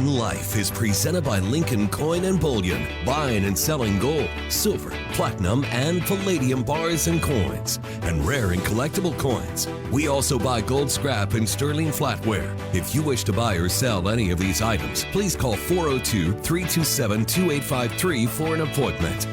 Life is presented by Lincoln Coin and Bullion, buying and selling gold, silver, platinum, and palladium bars and coins, and rare and collectible coins. We also buy gold scrap and sterling flatware. If you wish to buy or sell any of these items, please call 402-327-2853 for an appointment.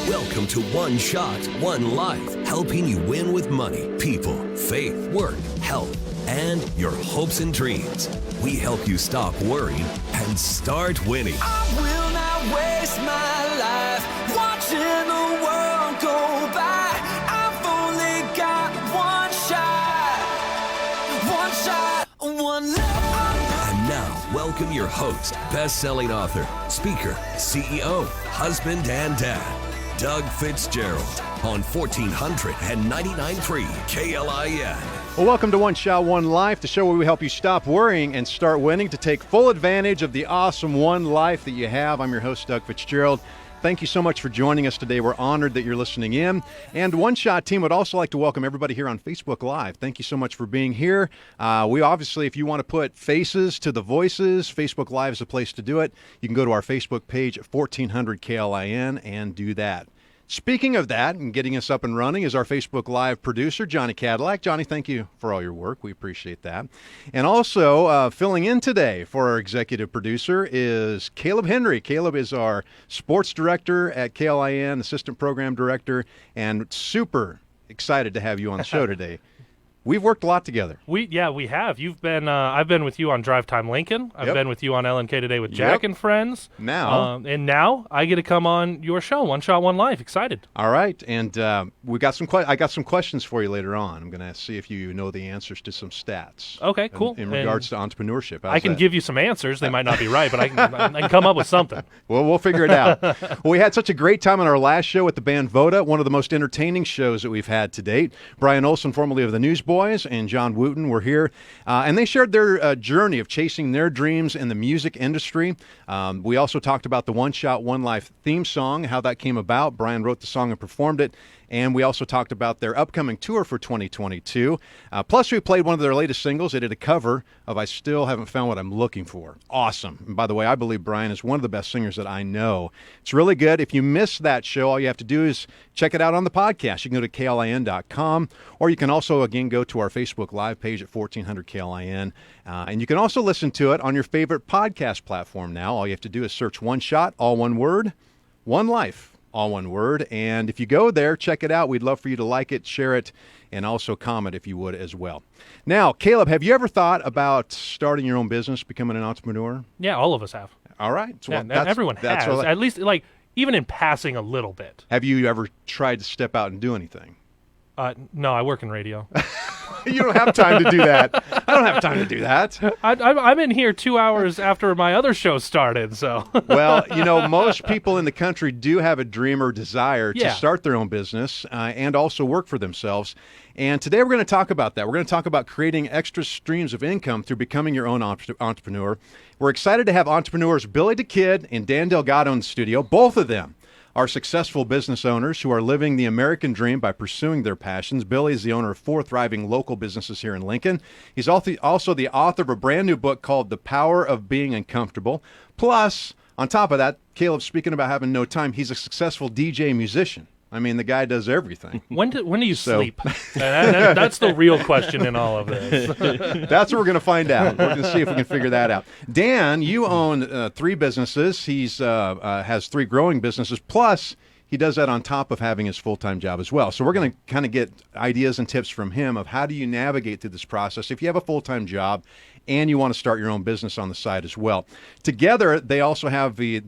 Welcome to One Shot, One Life, helping you win with money, people, faith, work, health, and your hopes and dreams. We help you stop worrying and start winning. I will not waste my life watching the world go by. I've only got one life. And now, welcome your host, best-selling author, speaker, CEO, husband, and dad, Doug Fitzgerald, on 1499.3 KLIN. Well, welcome to One Shot, One Life, the show where we help you stop worrying and start winning to take full advantage of the awesome one life that you have. I'm your host, Doug Fitzgerald. Thank you so much for joining us today. We're honored that you're listening in. And One Shot team would also like to welcome everybody here on Facebook Live. Thank you so much for being here. We obviously, if you want to put faces to the voices, Facebook Live is the place to do it. You can go to our Facebook page at 1400 KLIN and do that. Speaking of that, and getting us up and running, is our Facebook Live producer, Johnny Cadillac. Johnny, thank you for all your work. We appreciate that. And also, filling in today for our executive producer is Caleb Henry. Caleb is our sports director at KLIN, assistant program director, and super excited to have you on the show today. We've worked a lot together. We have. You've been. I've been with you on Drive Time Lincoln. I've been with you on LNK Today with Jack and friends. Now, and now I get to come on your show, One Shot, One Life. Excited. All right, and we got some. I got some questions for you later on. I'm going to see if you know the answers to some stats. Okay, cool. In regards to entrepreneurship, I can give you some answers. They might not be right, but I can come up with something. Well, we'll figure it out. Well, we had such a great time on our last show with the band Voda, one of the most entertaining shows that we've had to date. Brian Olson, formerly of the Newsboys, and John Wooten were here, and they shared their journey of chasing their dreams in the music industry. We also talked about the One Shot, One Life theme song, how that came about. Brian wrote the song and performed it. And we also talked about their upcoming tour for 2022. Plus, we played one of their latest singles. They did a cover of I Still Haven't Found What I'm Looking For. Awesome. And by the way, I believe Brian is one of the best singers that I know. It's really good. If you missed that show, all you have to do is check it out on the podcast. You can go to KLIN.com, or you can also, again, go to our Facebook Live page at 1400 KLIN. And you can also listen to it on your favorite podcast platform now. All you have to do is search One Shot, all one word, One Life, all one word. And if you go there, check it out. We'd love for you to like it, share it, and also comment if you would as well. Now, Caleb, have you ever thought about starting your own business, becoming an entrepreneur? Yeah, all of us have. All right. So everyone has, at least, like, even in passing a little bit. Have you ever tried to step out and do anything? No, I work in radio. You don't have time to do that. I don't have time to do that. I'm in here 2 hours after my other show started, so. Well, most people in the country do have a dream or desire to start their own business and also work for themselves. And today we're going to talk about that. We're going to talk about creating extra streams of income through becoming your own entrepreneur. We're excited to have entrepreneurs Billy DeKid and Dan Delgado in the studio, both of them are successful business owners who are living the American dream by pursuing their passions. Billy is the owner of 4 thriving local businesses here in Lincoln. He's also the author of a brand new book called The Power of Being Uncomfortable. Plus, on top of that, Caleb, speaking about having no time, he's a successful DJ musician. I mean, the guy does everything. When do you sleep? That's the real question in all of this. That's what we're going to find out. We're going to see if we can figure that out. Dan, you own 3 businesses. He's has 3 growing businesses. Plus, he does that on top of having his full-time job as well. So we're going to kind of get ideas and tips from him of how do you navigate through this process if you have a full-time job and you want to start your own business on the side as well. Together, they also have the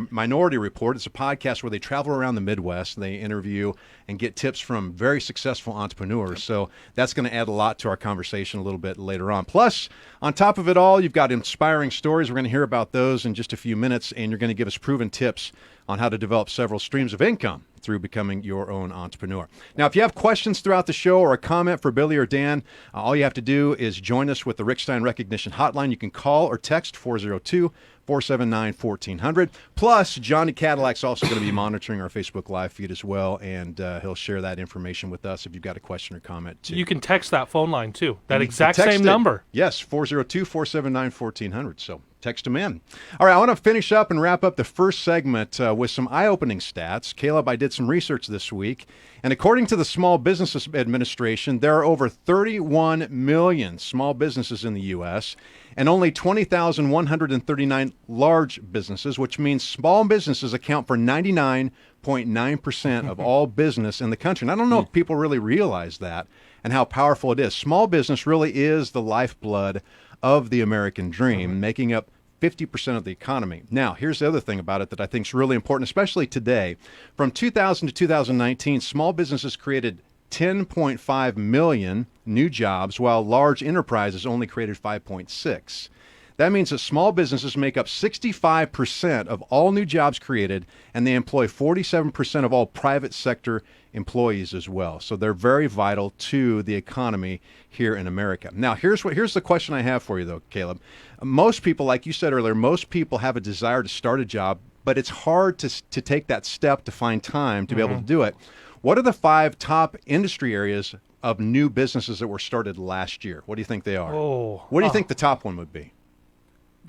Minority Report. It's a podcast where they travel around the Midwest. They interview and get tips from very successful entrepreneurs. So that's going to add a lot to our conversation a little bit later on. Plus, on top of it all, you've got inspiring stories. We're going to hear about those in just a few minutes, and you're going to give us proven tips on how to develop several streams of income through becoming your own entrepreneur. Now, if you have questions throughout the show or a comment for Billy or Dan, all you have to do is join us with the Rick Stein Recognition Hotline. You can call or text 402-479-1400. Plus, Johnny Cadillac's also going to be monitoring our Facebook Live feed as well, and he'll share that information with us if you've got a question or comment, too. You can text that phone line, too. That You exact can text same it. number. Yes, 402-479-1400. So text them in. All right, I want to finish up and wrap up the first segment with some eye-opening stats. Caleb, I did some research this week, and according to the Small Business Administration, there are over 31 million small businesses in the U.S., and only 20,139 large businesses, which means small businesses account for 99.9% of all business in the country. And I don't know if people really realize that and how powerful it is. Small business really is the lifeblood of the American dream, making up 50% of the economy. Now, here's the other thing about it that I think is really important, especially today. From 2000 to 2019, small businesses created 10.5 million new jobs, while large enterprises only created 5.6. That means that small businesses make up 65% of all new jobs created, and they employ 47% of all private sector employees as well. So they're very vital to the economy here in America. Now, here's the question I have for you, though, Caleb. Most people, like you said earlier, most people have a desire to start a job, but it's hard to take that step to find time to be able to do it. What are the 5 top industry areas of new businesses that were started last year? What do you think they are? What do you think the top one would be?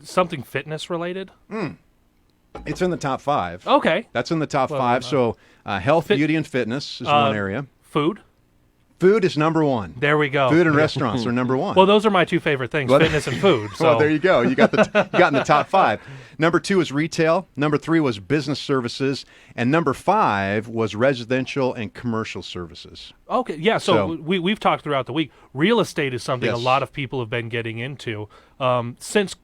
Something fitness related? It's in the top 5. Okay. That's in the top 5. So health, beauty, and fitness is one area. Food? Food is number 1. There we go. Food and restaurants are number 1. Well, those are my 2 favorite things, fitness and food. So. Well, there you go. You got in the top 5. Number 2 is retail. Number 3 was business services. And number 5 was residential and commercial services. Okay, yeah, so we've talked throughout the week. Real estate is something a Yes. lot of people have been getting into. Since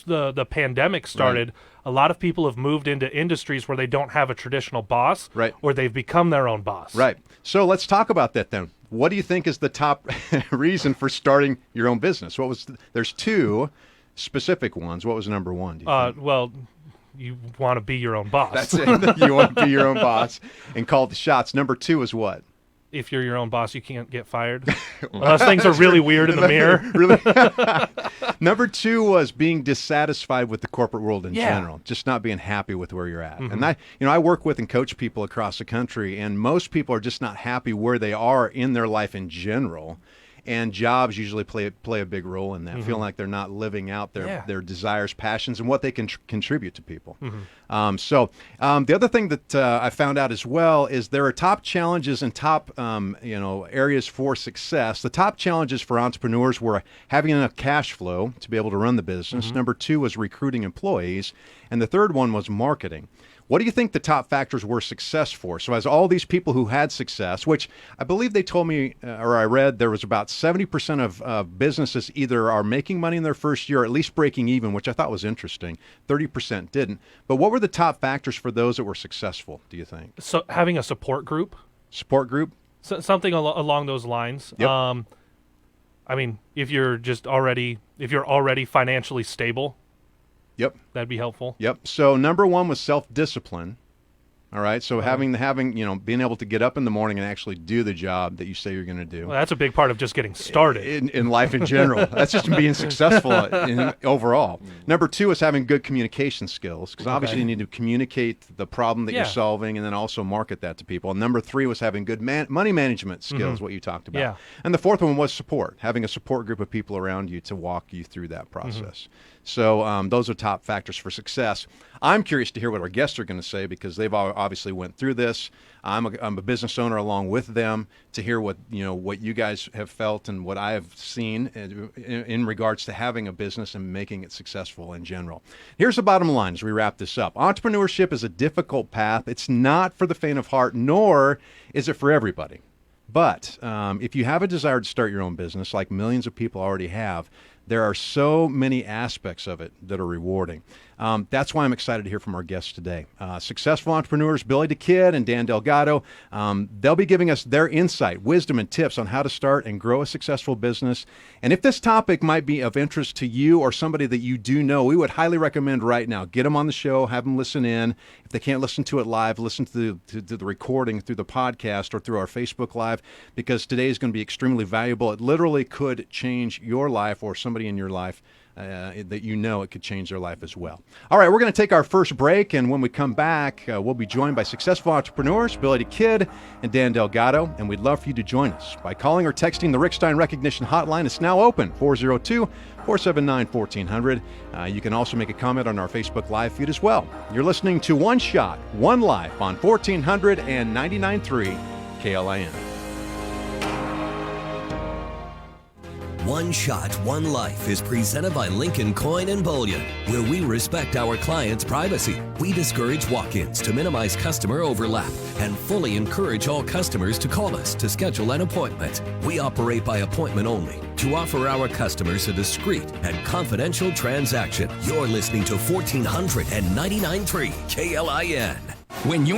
the pandemic started, a lot of people have moved into industries where they don't have a traditional boss, Right. or they've become their own boss. Right. So let's talk about that then. What do you think is the top reason for starting your own business? There's 2 specific ones. What was number 1? Do you think? Well, you want to be your own boss. That's it. You want to be your own boss and call the shots. Number 2 is what? If you're your own boss, you can't get fired. Unless things are really weird in the mirror. Really? Number 2 was being dissatisfied with the corporate world in general, just not being happy with where you're at. And I work with and coach people across the country, and most people are just not happy where they are in their life in general. And jobs usually play a big role in that, feeling like they're not living out their desires, passions, and what they can contribute to people. The other thing that I found out as well is there are top challenges and top areas for success. The top challenges for entrepreneurs were having enough cash flow to be able to run the business. Number 2 was recruiting employees, and the third one was marketing. What do you think the top factors were success for? So as all these people who had success, which I believe they told me, or I read, there was about 70% of businesses either are making money in their first year, or at least breaking even, which I thought was interesting. 30% didn't. But what were the top factors for those that were successful, do you think? So having a support group. Support group? Something along those lines. Yep. I mean, if you're already financially stable, Yep. that'd be helpful. Yep. So number 1 was self-discipline. All right. So having being able to get up in the morning and actually do the job that you say you're going to do. Well, that's a big part of just getting started. In life in general. That's just being successful overall. Number 2 is having good communication skills, because obviously you need to communicate the problem that you're solving and then also market that to people. And number 3 was having good money management skills, what you talked about. Yeah. And the 4th one was support, having a support group of people around you to walk you through that process. So those are top factors for success. I'm curious to hear what our guests are going to say, because they've obviously went through this. I'm a business owner along with them, to hear what you guys have felt and what I have seen in regards to having a business and making it successful in general. Here's the bottom line as we wrap this up. Entrepreneurship is a difficult path. It's not for the faint of heart, nor is it for everybody. But if you have a desire to start your own business, like millions of people already have, there are so many aspects of it that are rewarding. That's why I'm excited to hear from our guests today. Successful entrepreneurs Billy DeKid and Dan Delgado. They'll be giving us their insight, wisdom, and tips on how to start and grow a successful business. And if this topic might be of interest to you or somebody that you do know, we would highly recommend right now, get them on the show, have them listen in. If they can't listen to it live, listen to the recording through the podcast or through our Facebook Live, because today is going to be extremely valuable. It literally could change your life or somebody in your life that you know it could change their life as well. All right, we're going to take our first break, and when we come back, we'll be joined by successful entrepreneurs Billy DeKid and Dan Delgado, and we'd love for you to join us by calling or texting the Rick Stein Recognition Hotline. It's now open, 402-479-1400. You can also make a comment on our Facebook Live feed as well. You're listening to One Shot, One Life on 1499.3 KLIN. One Shot, One Life is presented by Lincoln Coin and Bullion, where we respect our clients' privacy. We discourage walk-ins to minimize customer overlap and fully encourage all customers to call us to schedule an appointment. We operate by appointment only to offer our customers a discreet and confidential transaction. You're listening to 1499.3 KLIN. When you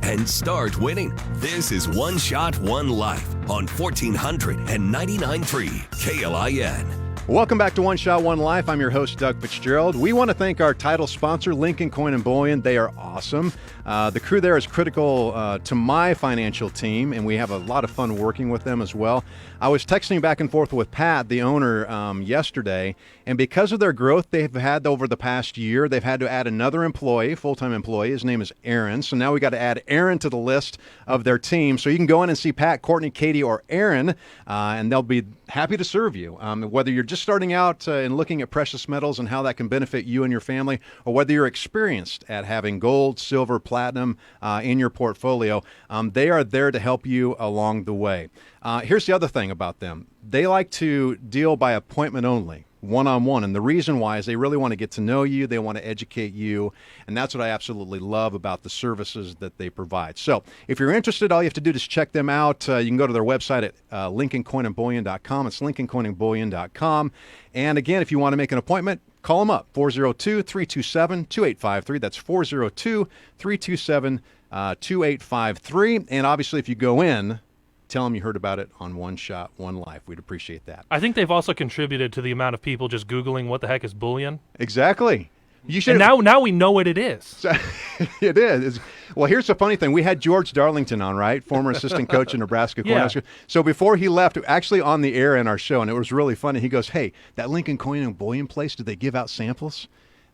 and start winning. This is One Shot, One Life on 1499.3 KLIN. Welcome back to One Shot, One Life. I'm your host, Doug Fitzgerald. We want to thank our title sponsor, Lincoln Coin and Bullion. They are awesome. The crew there is critical to my financial team, and we have a lot of fun working with them as well. I was texting back and forth with Pat, the owner, yesterday, and because of their growth they've had over the past year, they've had to add another employee, full-time employee. His name is Aaron. So now we got to add Aaron to the list of their team. So you can go in and see Pat, Courtney, Katie, or Aaron, and they'll be happy to serve you. Whether you're just starting out and looking at precious metals and how that can benefit you and your family, or whether you're experienced at having gold, silver, platinum in your portfolio, they are there to help you along the way. Here's the other thing about them. They like to deal by appointment only, one-on-one. And the reason why is they really want to get to know you. They want to educate you. And that's what I absolutely love about the services that they provide. So if you're interested, all you have to do is check them out. You can go to their website at lincolncoinandbullion.com. It's lincolncoinandbullion.com. And again, if you want to make an appointment, call them up, 402-327-2853. That's 402-327-2853. And obviously, if you go in, tell them you heard about it on One Shot, One Life. We'd appreciate that. I think they've also contributed to the amount of people just Googling what the heck is bullion. Exactly. You should. And now we know what it is. It is. Well, here's the funny thing. We had George Darlington on, right? Former assistant coach in Nebraska. Yeah. So before he left, actually on the air in our show, and it was really funny, he goes, hey, that Lincoln Coin and Bullion place, did they give out samples?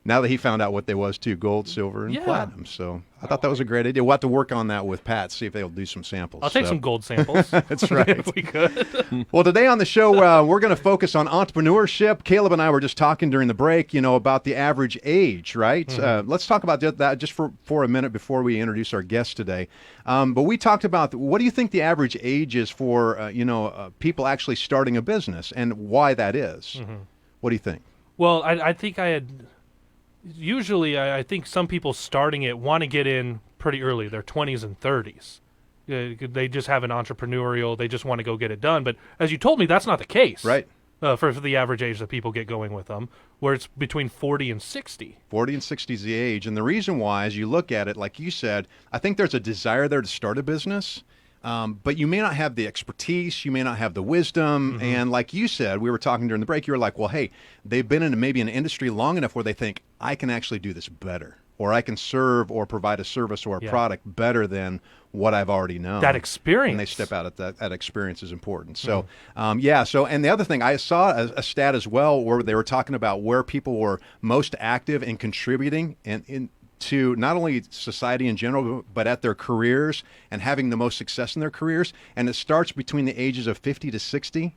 Now that he found out what they was too, gold, silver, and Yeah. platinum. So I thought that was a great idea. We'll have to work on that with Pat, see if they'll do some samples. I'll take So- some gold samples. That's right. if we could. Well, today on the show, we're going to focus on entrepreneurship. Caleb and I were just talking during the break, about the average age, right? Let's talk about that just for a minute before we introduce our guest today. But we talked about what do you think the average age is for, people actually starting a business and why that is? What do you think? Well, I think I had. Usually, I think some people starting it want to get in pretty early, their 20s and 30s. They just have an entrepreneurial, they just want to go get it done. But as you told me, that's not the case. Right. For the average age that people get going with them, where it's between 40 and 60. 40 and 60 is the age. And the reason why, as you look at it, like you said, I think there's a desire there to start a business. But you may not have the expertise, you may not have the wisdom, and like you said, we were talking during the break, you were like, well, hey, they've been in maybe an industry long enough where they think, I can actually do this better, or I can serve or provide a service or a product better than what I've already known. That experience. And they step out at that experience is important. So, and the other thing, I saw a stat as well where they were talking about where people were most active in contributing to not only society in general, but at their careers and having the most success in their careers. And it starts between the ages of 50 to 60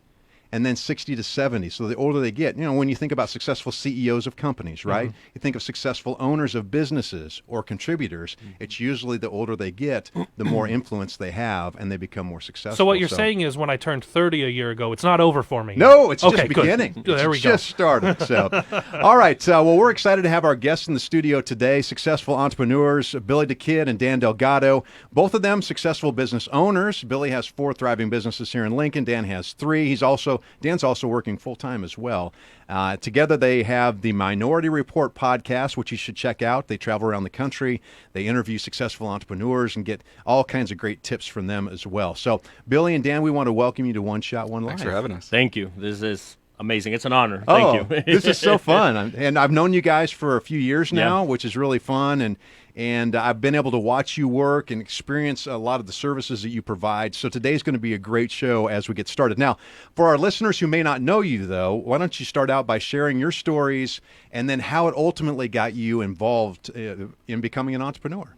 and then 60 to 70. So the older they get, when you think about successful CEOs of companies, right? You think of successful owners of businesses or contributors. It's usually the older they get, the more influence they have, and they become more successful. So what you're saying is when I turned 30 a year ago, it's not over for me. No, it's Okay, just good. beginning. There we It's go. just started. So, all right. Well, we're excited to have our guests in the studio today, successful entrepreneurs, Billy DeKid and Dan Delgado. Both of them successful business owners. Billy has 4 thriving businesses here in Lincoln. Dan has 3. Dan's also working full-time as well. Together they have the Minority Report podcast, which you should check out. They travel around the country. They interview successful entrepreneurs and get all kinds of great tips from them as well. So, Billy and Dan, we want to welcome you to One Shot, One Life. Thanks for having us. Thank you. This is amazing. It's an honor. Thank you. This is so fun. And I've known you guys for a few years now, Yeah. which is really fun. And I've been able to watch you work and experience a lot of the services that you provide. So today's going to be a great show as we get started. Now, for our listeners who may not know you, though, why don't you start out by sharing your stories and then how it ultimately got you involved in becoming an entrepreneur?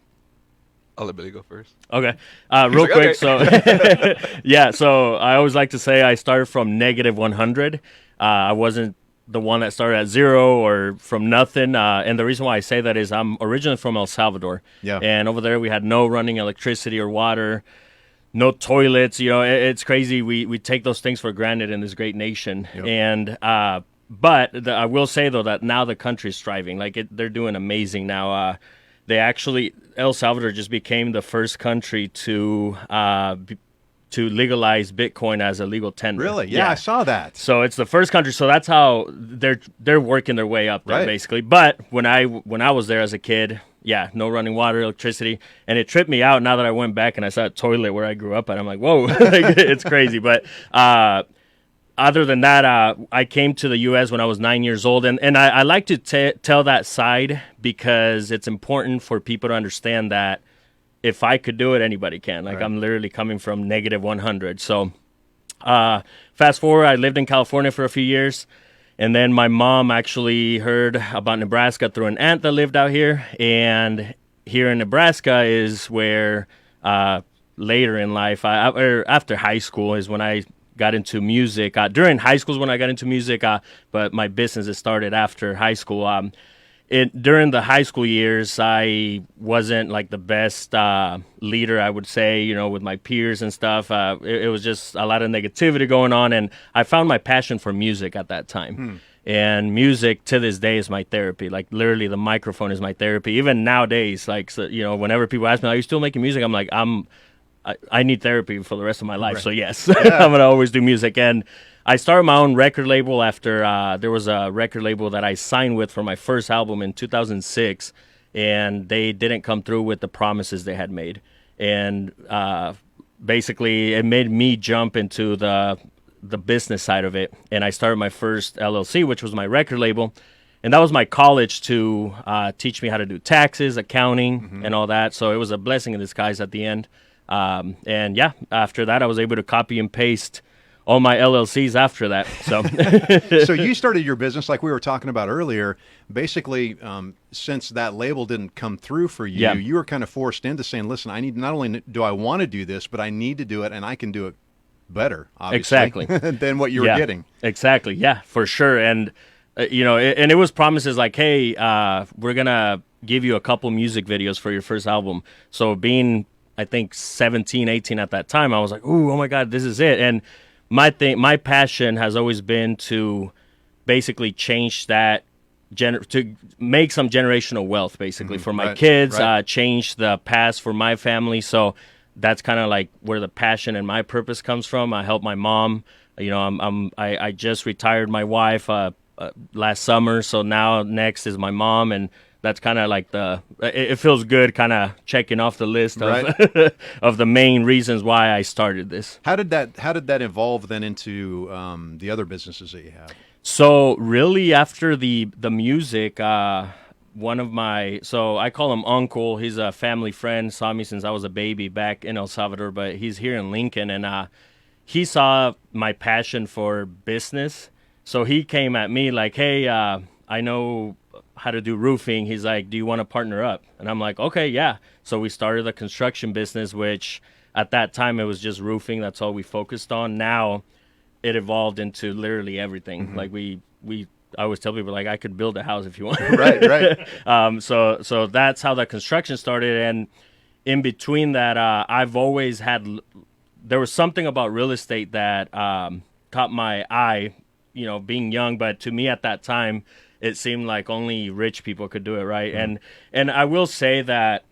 I'll let Billy go first. Okay. Real like, quick. So, yeah. So I always like to say I started from negative 100. I wasn't the one that started at 0 or from nothing. And the reason why I say that is I'm originally from El Salvador. Yeah. And over there we had no running electricity or water, no toilets. It's crazy. We take those things for granted in this great nation. Yep. And but I will say though that now the country's thriving. They're doing amazing now. El Salvador just became the first country to legalize Bitcoin as a legal tender. Really? Yeah, I saw that. So it's the first country. So that's how they're working their way up there, Right. basically. But when I was there as a kid, no running water, electricity, and it tripped me out. Now that I went back and I saw a toilet where I grew up at, I'm like, whoa, it's crazy. But other than that, I came to the U.S. when I was 9 years old, and I like to tell that side because it's important for people to understand that if I could do it, anybody can. Right. I'm literally coming from negative 100. So fast forward, I lived in California for a few years, and then my mom actually heard about Nebraska through an aunt that lived out here, and here in Nebraska is where later in life, or after high school, is when I got into music. During high school is when I got into music, but my business has started after high school. During the high school years, I wasn't like the best leader, I would say, with my peers and stuff. It was just a lot of negativity going on, and I found my passion for music at that time. And music to this day is my therapy. Like literally, the microphone is my therapy. Even nowadays, whenever people ask me, "Are you still making music?" I'm like, I need therapy for the rest of my life. Right. So yes, I'm gonna always do music. And I started my own record label after there was a record label that I signed with for my first album in 2006, and they didn't come through with the promises they had made. And basically, it made me jump into the business side of it, and I started my first LLC, which was my record label. And that was my college to teach me how to do taxes, accounting, and all that. So it was a blessing in disguise at the end. And after that, I was able to copy and paste all my LLCs after that. So So you started your business like we were talking about earlier. Basically, since that label didn't come through for you, Yeah. you were kind of forced into saying, "Listen, I need not only do I want to do this, but I need to do it, and I can do it better, obviously, Exactly. than what you were yeah, getting." exactly. Yeah, for sure. And and it was promises like, hey, we're gonna give you a couple music videos for your first album. So being, I think 17, 18 at that time, I was like, ooh, oh my God, this is it. And my passion has always been to basically change that, to make some generational wealth, basically, for my Right, kids, right. change the past for my family. So that's kind of like where the passion and my purpose comes from. I help my mom. I just retired my wife last summer, so now next is my mom, and that's kind of like it feels good kind of checking off the list of, Right. of the main reasons why I started this. How did that evolve then into the other businesses that you have? So really after the music, one of so I call him Uncle. He's a family friend, saw me since I was a baby back in El Salvador, but he's here in Lincoln, and he saw my passion for business. So he came at me like, hey, I know how to do roofing. He's like, do you want to partner up? And I'm like, okay, yeah. So we started a construction business, which at that time it was just roofing. That's all we focused on. Now it evolved into literally everything. Mm-hmm. Like I always tell people, like, I could build a house if you want. Right. So that's how the construction started. And in between that, I've always there was something about real estate that caught my eye, being young. But to me at that time, it seemed like only rich people could do it, right? Mm-hmm. And I will say that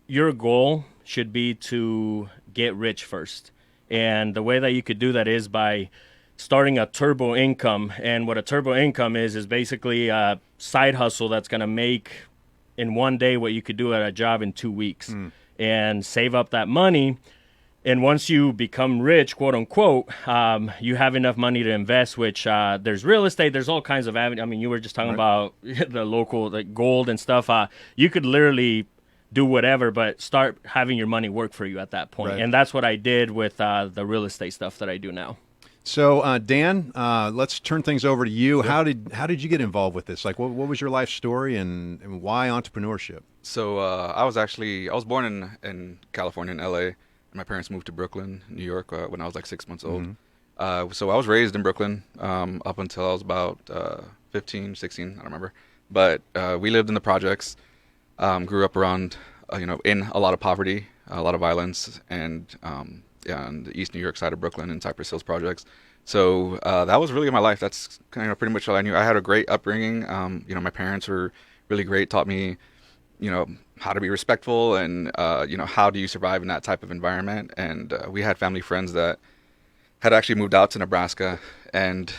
your goal should be to get rich first. And the way that you could do that is by starting a turbo income. And what a turbo income is basically a side hustle that's going to make in one day what you could do at a job in 2 weeks. And save up that money. And once you become rich, quote unquote, you have enough money to invest, which there's real estate, there's all kinds of avenues. I mean, you were just talking about the local gold and stuff. You could literally do whatever, but start having your money work for you at that point. Right. And that's what I did with the real estate stuff that I do now. So Dan, let's turn things over to you. How did you get involved with this? Like, what was your life story and why entrepreneurship? So I was born in California, in LA. My parents moved to Brooklyn, New York, when I was like 6 months old. So I was raised in Brooklyn up until I was about 15, 16, I don't remember. But we lived in the projects, grew up around, in a lot of poverty, a lot of violence, and on the East New York side of Brooklyn and Cypress Hills projects. So that was really my life. That's kind of pretty much all I knew. I had a great upbringing. My parents were really great, taught me, how to be respectful and, how do you survive in that type of environment. And we had family friends that had actually moved out to Nebraska, and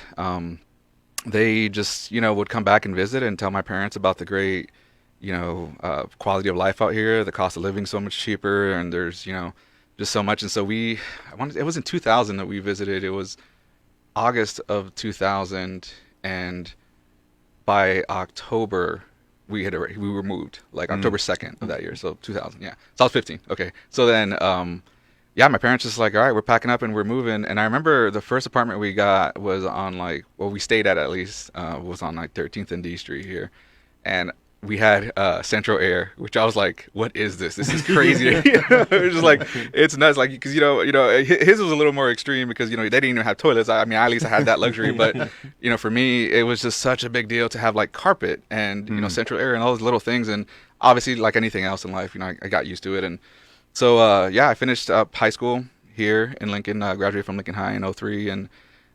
they just, would come back and visit and tell my parents about the great, quality of life out here, the cost of living so much cheaper, and there's, just so much. And so it was in 2000 that we visited. It was August of 2000, and by October, we were moved, like October 2nd of that year, so 2000, yeah. So I was 15, okay. So then, my parents just like, all right, we're packing up and we're moving. And I remember the first apartment we got was on we stayed at least, was on 13th and D Street here. And we had central air, which I was like, what is this? This is crazy. It was just like, it's nuts. Like, because, his was a little more extreme because, they didn't even have toilets. I mean, at least I had that luxury. But, for me, it was just such a big deal to have like carpet and, central air and all those little things. And obviously, like anything else in life, I got used to it. And so, I finished up high school here in Lincoln, graduated from Lincoln High in 2003. And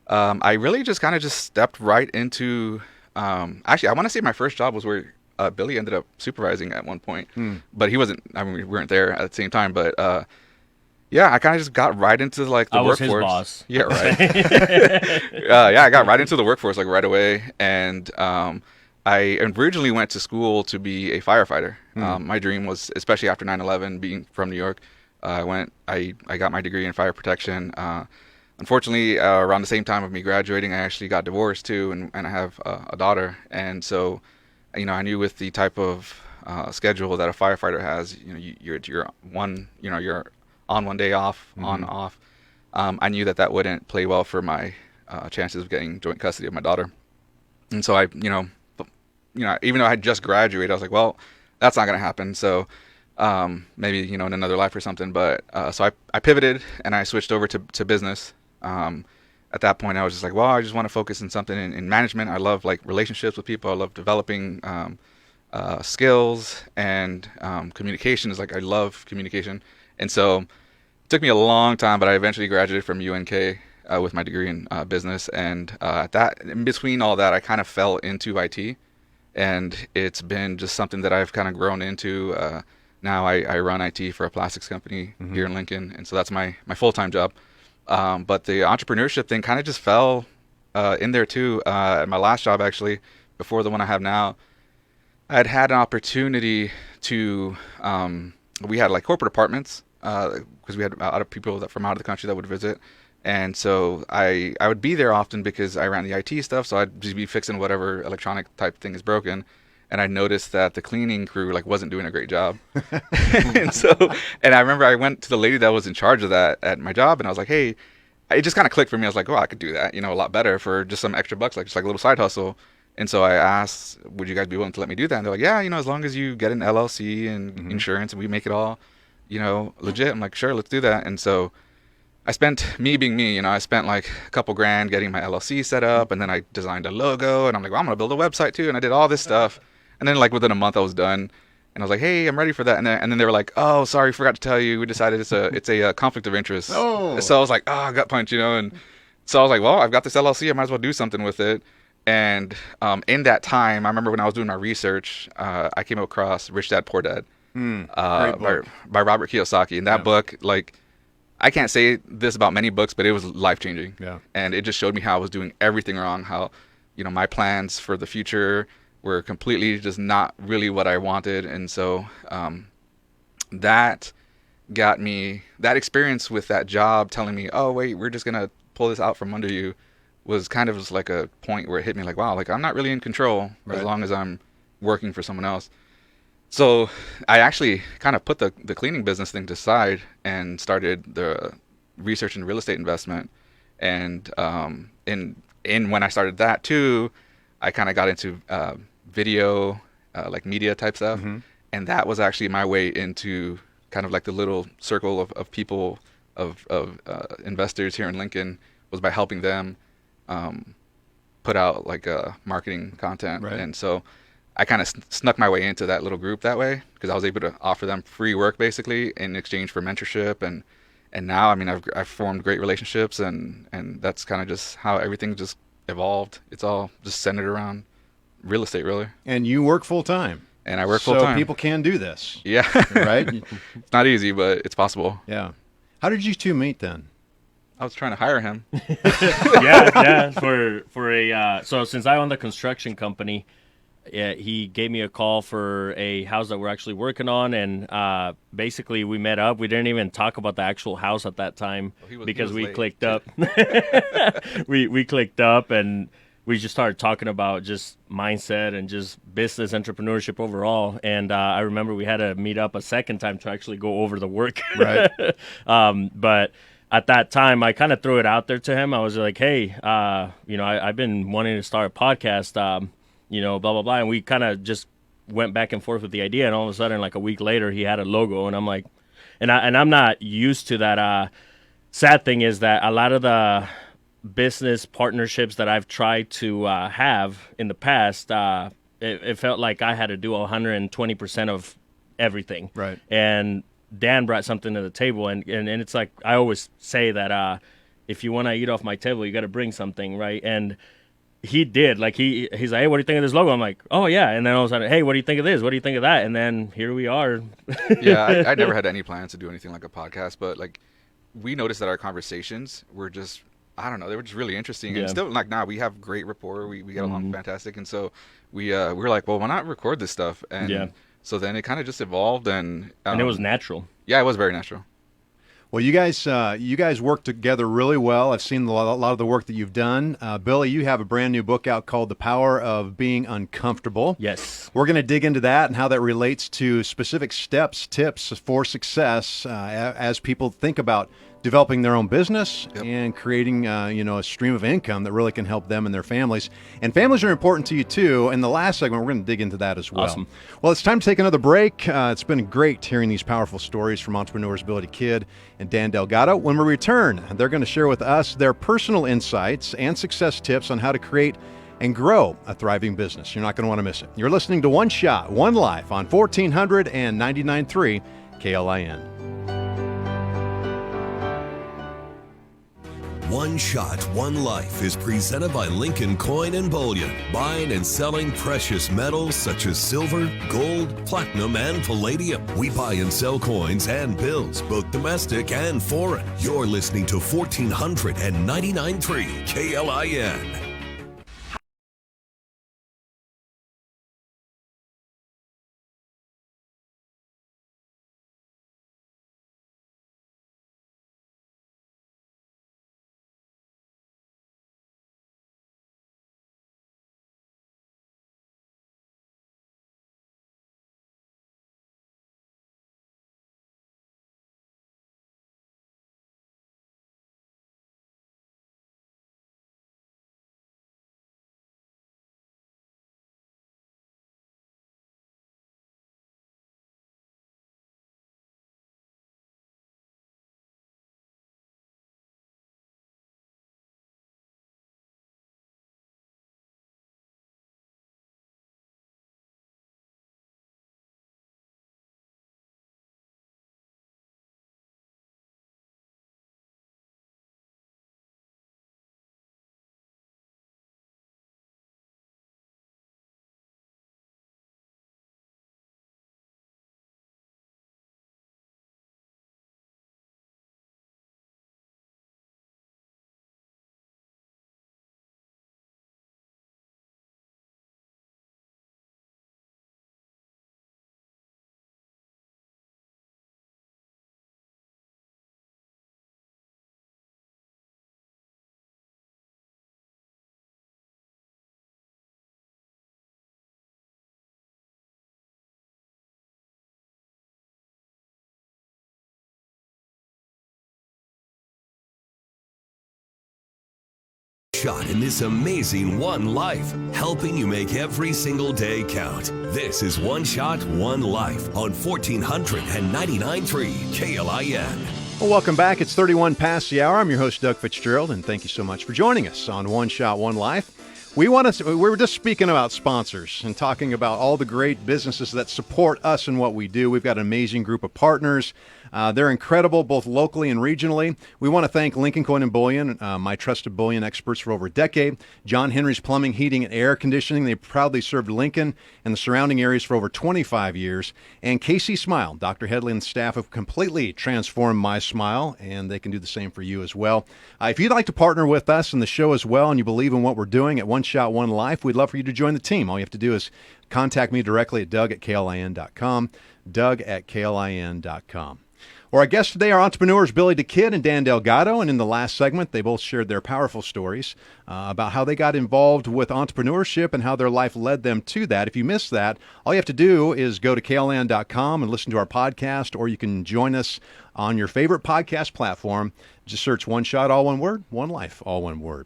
I really just kind of stepped right into, actually, I want to say my first job was where Billy ended up supervising at one point, but he wasn't. I mean, we weren't there at the same time. But I kind of just got right into like the workforce. I was his boss. Yeah, right. I got right into the workforce like right away, and I originally went to school to be a firefighter. My dream was, especially after 9/11, being from New York, I got my degree in fire protection. Unfortunately, around the same time of me graduating, I actually got divorced too, and I have a daughter, and so. I knew with the type of schedule that a firefighter has, you're on one day off, on off. I knew that wouldn't play well for my chances of getting joint custody of my daughter. And so I, even though I had just graduated, I was like, well, that's not going to happen. So maybe, in another life or something. But so I pivoted and I switched over to business. At that point, I was just like, well, I just want to focus on something in management. I love like relationships with people. I love developing skills, and communication is like, I love communication. And so it took me a long time, but I eventually graduated from UNK with my degree in business. And in between all that, I kind of fell into IT, and it's been just something that I've kind of grown into. Now I run IT for a plastics company here in Lincoln, and so that's my full-time job. But the entrepreneurship thing kind of just fell in there too. At my last job, actually, before the one I have now, I'd had an opportunity to, we had like corporate apartments, because we had other people from out of the country that would visit. And so I would be there often because I ran the IT stuff. So I'd just be fixing whatever electronic type thing is broken. And I noticed that the cleaning crew like wasn't doing a great job. and I remember I went to the lady that was in charge of that at my job, and I was like, hey, it just kind of clicked for me. I was like, oh, I could do that, a lot better for just some extra bucks, like just like a little side hustle. And so I asked, would you guys be willing to let me do that? And they're like, yeah, as long as you get an LLC and insurance and we make it all, legit. I'm like, sure, let's do that. And so I spent, me being me, I spent like a couple grand getting my LLC set up, and then I designed a logo, and I'm like, well, I'm going to build a website too. And I did all this stuff. And then like within a month I was done, and I was like, hey, I'm ready for that. And then they were like, oh, sorry, forgot to tell you, we decided it's a conflict of interest. Oh. So I was like, oh, gut punch, and so I was like, well, I've got this LLC, I might as well do something with it. And in that time, I remember when I was doing my research, I came across Rich Dad Poor Dad by Robert Kiyosaki. And that book, like, I can't say this about many books, but it was life-changing. Yeah. And it just showed me how I was doing everything wrong, how, my plans for the future were completely just not really what I wanted. And so that got me, that experience with that job telling me, oh, wait, we're just going to pull this out from under you, was kind of just like a point where it hit me like, wow, like I'm not really in control as long as I'm working for someone else. So I actually kind of put the cleaning business thing to the side and started the research and real estate investment. And in when I started that too, I kind of got into video, like media type stuff. And that was actually my way into kind of like the little circle of people, of investors here in Lincoln, was by helping them put out like marketing content. And so I kind of snuck my way into that little group that way, because I was able to offer them free work basically in exchange for mentorship. And now, I mean, I've formed great relationships, and that's kind of just how everything just evolved. It's all just centered around real estate, really. And you work full time. And I work full time. So people can do this. Yeah. Right? It's not easy, but it's possible. Yeah. How did you two meet then? I was trying to hire him. yeah. For a so since I own the construction company, he gave me a call for a house that we're actually working on, and basically we met up. We didn't even talk about the actual house at that time because we clicked up. we clicked up, and we just started talking about just mindset and just business entrepreneurship overall. And I remember we had to meet up a second time to actually go over the work. Right. But at that time, I kind of threw it out there to him. I was like, hey, I've been wanting to start a podcast, blah, blah, blah. And we kind of just went back and forth with the idea. And all of a sudden, like a week later, he had a logo. And I'm like, and I'm not used to that. Sad thing is that a lot of the business partnerships that I've tried to have in the past, it felt like I had to do 120% of everything. Right. And Dan brought something to the table, and it's like I always say that if you want to eat off my table, you got to bring something, right? And he did. Like he's like, hey, what do you think of this logo? I'm like, oh yeah. And then all of a sudden, hey, what do you think of this? What do you think of that? And then here we are. Yeah, I never had any plans to do anything like a podcast, but like we noticed that our conversations were just, I don't know, they were just really interesting. And still, like now we have great rapport. We get along fantastic, and so we were like, well, why not record this stuff? And so then it kind of just evolved, and it was natural. Yeah, it was very natural. Well, you guys work together really well. I've seen a lot of the work that you've done. Billy, you have a brand new book out called The Power of Being Uncomfortable. Yes. We're going to dig into that and how that relates to specific steps, tips for success as people think about developing their own business and creating a stream of income that really can help them and their families. And families are important to you too. In the last segment, we're going to dig into that as well. Awesome. Well, it's time to take another break. It's been great hearing these powerful stories from entrepreneurs Billy Kidd and Dan Delgado. When we return, they're going to share with us their personal insights and success tips on how to create and grow a thriving business. You're not going to want to miss it. You're listening to One Shot, One Life on 1400 and 99.3 KLIN. One Shot, One Life is presented by Lincoln Coin and Bullion, buying and selling precious metals such as silver, gold, platinum, and palladium. We buy and sell coins and bills, both domestic and foreign. You're listening to 1499.3 KLIN. Shot in this amazing one life, helping you make every single day count. This is One Shot, One Life on 1499.3 KLIN. Well, welcome back. It's 31 past the hour. I'm your host, Doug Fitzgerald, and thank you so much for joining us on One Shot, One Life. We were just speaking about sponsors and talking about all the great businesses that support us and what we do. We've got an amazing group of partners. They're incredible, both locally and regionally. We want to thank Lincoln Coin and Bullion, my trusted bullion experts for over a decade. John Henry's Plumbing, Heating, and Air Conditioning. They proudly served Lincoln and the surrounding areas for over 25 years. And KC Smile, Dr. Headley and staff have completely transformed my smile, and they can do the same for you as well. If you'd like to partner with us in the show as well, and you believe in what we're doing at One Shot, One Life, we'd love for you to join the team. All you have to do is contact me directly at doug@klin.com, doug@klin.com. Well, our guests today are entrepreneurs Billy Kidd and Dan Delgado, and in the last segment, they both shared their powerful stories about how they got involved with entrepreneurship and how their life led them to that. If you missed that, all you have to do is go to kln.com and listen to our podcast, or you can join us on your favorite podcast platform. Just search One Shot, all one word, One Life, all one word.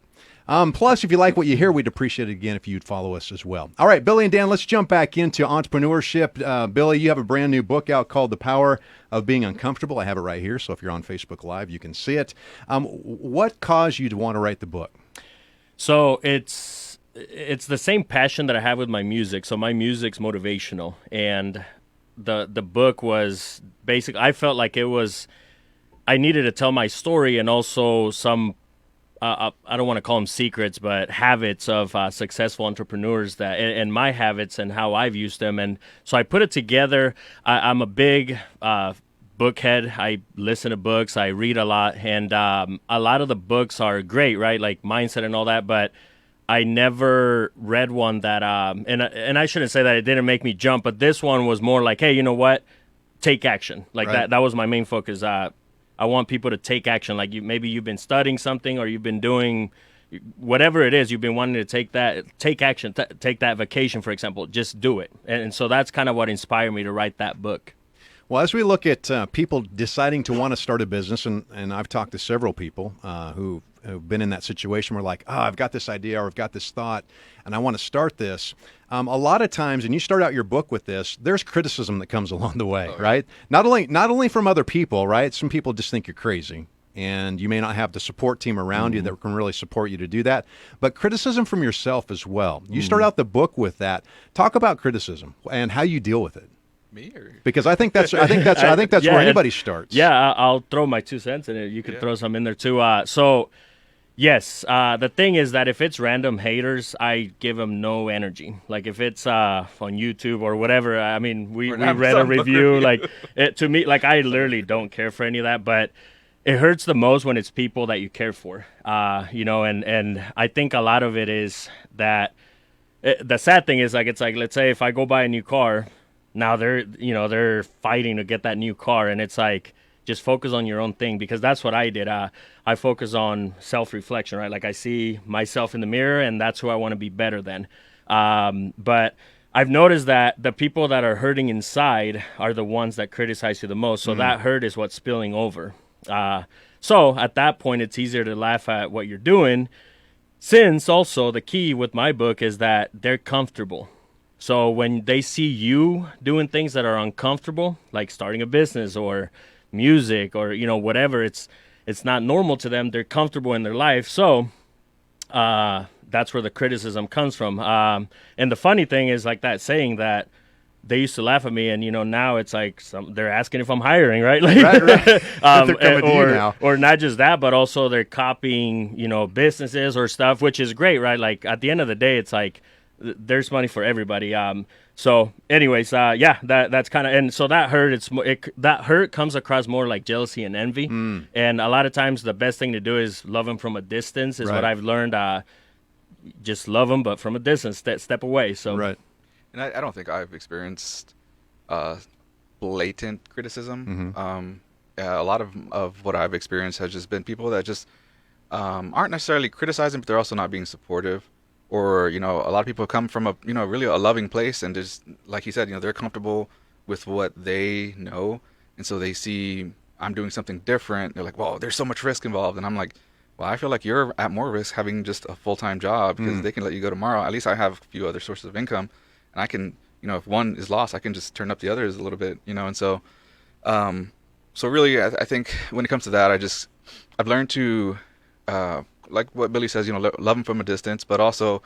Plus, if you like what you hear, we'd appreciate it again if you'd follow us as well. All right, Billy and Dan, let's jump back into entrepreneurship. Billy, you have a brand new book out called The Power of Being Uncomfortable. I have it right here, so if you're on Facebook Live, you can see it. What caused you to want to write the book? So it's the same passion that I have with my music. So my music's motivational, and the book was basically, I felt like I needed to tell my story and also some I don't want to call them secrets, but habits of successful entrepreneurs and my habits and how I've used them. And so I put it together. I'm a big bookhead. I listen to books. I read a lot. And a lot of the books are great, right? Like mindset and all that. But I never read one that, and I shouldn't say that it didn't make me jump, but this one was more like, hey, you know what? Take action. Like right. That was my main focus. I want people to take action. Like maybe you've been studying something or you've been doing whatever it is, you've been wanting to take action, take that vacation, for example, just do it. And so that's kind of what inspired me to write that book. Well, as we look at people deciding to want to start a business, and I've talked to several people who've been in that situation where like, I've got this idea or I've got this thought and I want to start this. A lot of times, and you start out your book with this, there's criticism that comes along the way, right? Not only from other people, right? Some people just think you're crazy. And you may not have the support team around you that can really support you to do that, but criticism from yourself as well. You start out the book with that. Talk about criticism and how you deal with it. Me or? Because I think that's where anybody starts. Yeah, I'll throw my 2 cents in it. You could throw some in there too. So, yes, the thing is that if it's random haters, I give them no energy. Like if it's on YouTube or whatever. I mean, we read a review. Like to me, like I literally don't care for any of that, but it hurts the most when it's people that you care for, and I think a lot of it is that the sad thing is like, it's like, let's say if I go buy a new car, now they're fighting to get that new car. And it's like, just focus on your own thing, because that's what I did. I focus on self-reflection, right? Like I see myself in the mirror and that's who I want to be better than. But I've noticed that the people that are hurting inside are the ones that criticize you the most. So that hurt is what's spilling over. So at that point, it's easier to laugh at what you're doing, since also the key with my book is that they're comfortable. So when they see you doing things that are uncomfortable, like starting a business or music or, whatever, it's not normal to them. They're comfortable in their life. So that's where the criticism comes from. And the funny thing is like that saying that they used to laugh at me, and now it's like they're asking if I'm hiring, right? Like, right. Or not just that, but also they're copying, businesses or stuff, which is great, right? Like at the end of the day, it's like there's money for everybody. So, anyways, that's kind of, and so that hurt. That hurt comes across more like jealousy and envy, and a lot of times the best thing to do is love them from a distance. Is what I've learned. Just love them, but from a distance, step away. So right. And I don't think I've experienced blatant criticism. A lot of what I've experienced has just been people that just aren't necessarily criticizing, but they're also not being supportive. Or, a lot of people come from really a loving place, and just, like you said, they're comfortable with what they know. And so they see I'm doing something different. They're like, well, there's so much risk involved. And I'm like, well, I feel like you're at more risk having just a full-time job, because they can let you go tomorrow. At least I have a few other sources of income. And I can, if one is lost, I can just turn up the others a little bit, and so, so really, I think when it comes to that, I've learned to, like what Billy says, love them from a distance, but also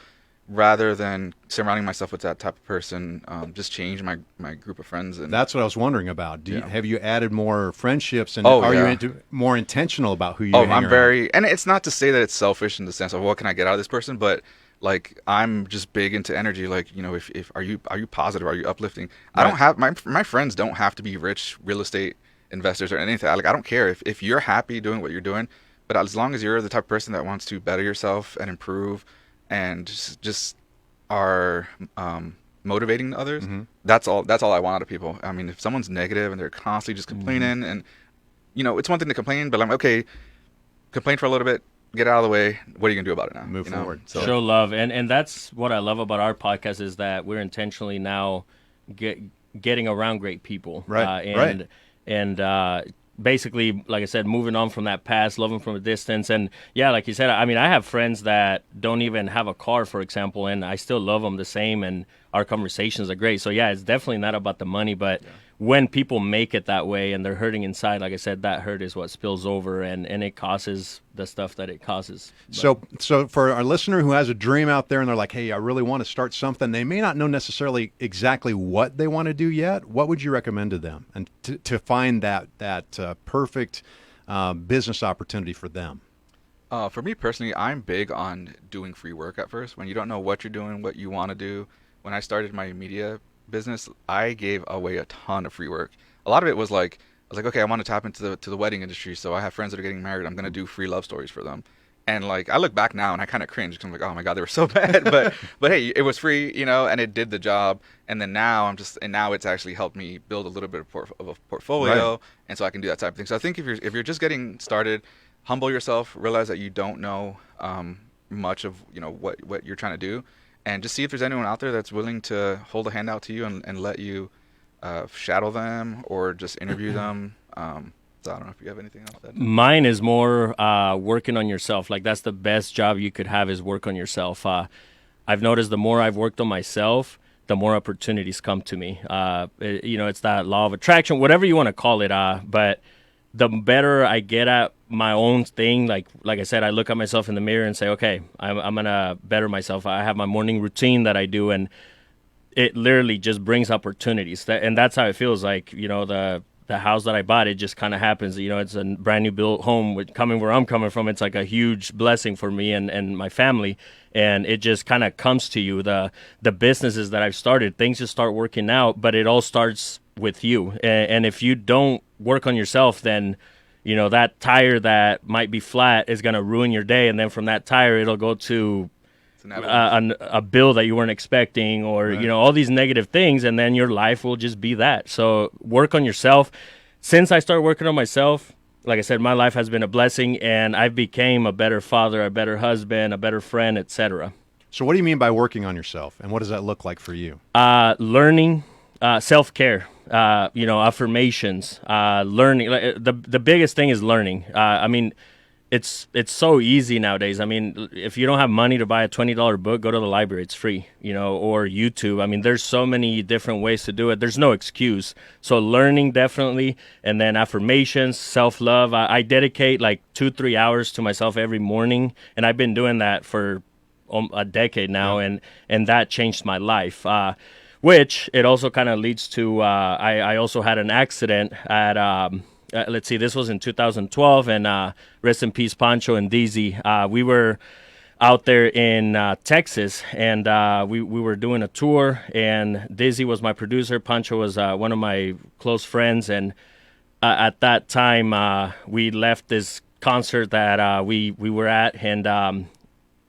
rather than surrounding myself with that type of person, just change my group of friends. And that's what I was wondering about. Have you added more friendships, and are you more intentional about who you hang around? And it's not to say that it's selfish in the sense of what can I get out of this person, but like I'm just big into energy. Like, if are you positive? Are you uplifting? Right. I don't have my friends don't have to be rich real estate investors or anything. Like, I don't care if you're happy doing what you're doing, but as long as you're the type of person that wants to better yourself and improve, and just are motivating others, that's all I want out of people. I mean, if someone's negative and they're constantly just complaining, and it's one thing to complain, but I'm okay. Complain for a little bit. Get out of the way. What are you going to do about it now? Move forward. So. Show love. And that's what I love about our podcast, is that we're intentionally now getting around great people. Right. And basically, like I said, moving on from that past, loving from a distance. And yeah, like you said, I mean, I have friends that don't even have a car, for example, and I still love them the same, and our conversations are great. So yeah, it's definitely not about the money, but when people make it that way and they're hurting inside, like I said, that hurt is what spills over, and it causes the stuff that it causes. So for our listener who has a dream out there and they're like, hey, I really want to start something, they may not know necessarily exactly what they want to do yet. What would you recommend to them, and to find that perfect business opportunity for them? For me personally, I'm big on doing free work at first. When you don't know what you're doing, what you want to do. When I started my media business, I gave away a ton of free work. A lot of it was like, I was like, okay, I want to tap into the wedding industry, so I have friends that are getting married. I'm going to do free love stories for them. And like I look back now and I kind of cringe because I'm like, oh my god, they were so bad. But hey, it was free, you know, and it did the job. And then now now it's actually helped me build a little bit of a portfolio, Right. and so I can do that type of thing. So I think if you're just getting started, humble yourself, realize that you don't know much of what you're trying to do, and just see if there's anyone out there that's willing to hold a hand out to you and let you shadow them or just interview them. So I don't know if you have anything else. Mine is more working on yourself. Like that's the best job you could have is work on yourself. I've noticed the more I've worked on myself, the more opportunities come to me. It's that law of attraction, whatever you want to call it. But the better I get at my own thing, like I said, I look at myself in the mirror and say, okay, I'm gonna better myself. I have my morning routine that I do, and it literally just brings opportunities. And that's how it feels. Like the house that I bought, it just kind of happens. It's a brand new built home. Coming where I'm coming from, it's like a huge blessing for me and my family. And it just kind of comes to you. The businesses that I've started, things just start working out, but it all starts with you. And if you don't work on yourself, then that tire that might be flat is going to ruin your day. And then from that tire, it'll go to a bill that you weren't expecting, or Right. All these negative things, and then your life will just be that. So work on yourself. Since I started working on myself, like I said, my life has been a blessing, and I became a better father, a better husband, a better friend, etc. So what do you mean by working on yourself, and what does that look like for you? Learning, self-care, affirmations, learning. The biggest thing is learning. It's so easy nowadays. I mean, if you don't have money to buy a $20 book, go to the library. It's free, or YouTube. I mean, there's so many different ways to do it. There's no excuse. So learning definitely, and then affirmations, self-love. I dedicate like 2-3 hours to myself every morning, and I've been doing that for a decade now, and that changed my life. Which it also kind of leads to, I also had an accident at, let's see, this was in 2012, and rest in peace, Pancho and Dizzy. We were out there in Texas, and we were doing a tour, and Dizzy was my producer. Pancho was one of my close friends, and at that time, we left this concert that we were at, and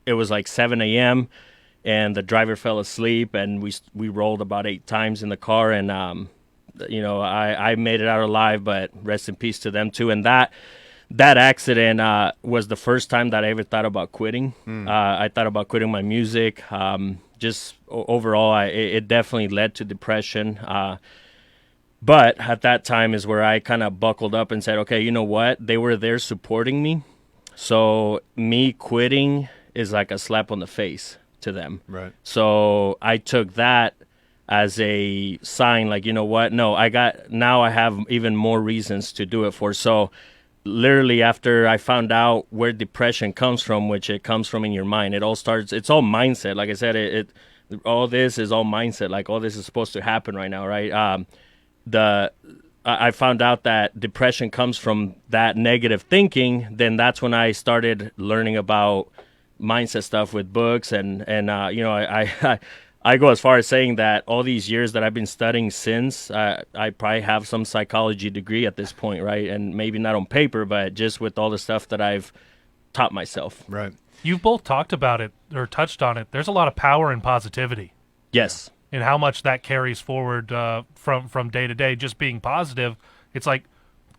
it was like 7 a.m., and the driver fell asleep, and we rolled about 8 times in the car, and I made it out alive, but rest in peace to them too. And that accident was the first time that I ever thought about quitting. I thought about quitting my music. Just overall, it definitely led to depression. But at that time is where I kind of buckled up and said, okay, you know what? They were there supporting me. So me quitting is like a slap on the face to them. Right. So I took that as a sign, like, you know what? No, now I have even more reasons to do it for. So literally after I found out where depression comes from, which it comes from in your mind, it's all mindset. Like I said, all this is all mindset. Like all this is supposed to happen right now, right? I found out that depression comes from that negative thinking. Then that's when I started learning about mindset stuff with books, and I go as far as saying that all these years that I've been studying since, I probably have some psychology degree at this point, right? And maybe not on paper, but just with all the stuff that I've taught myself. Right. You've both talked about it or touched on it. There's a lot of power in positivity Yes. and how much that carries forward from day to day. Just being positive, it's like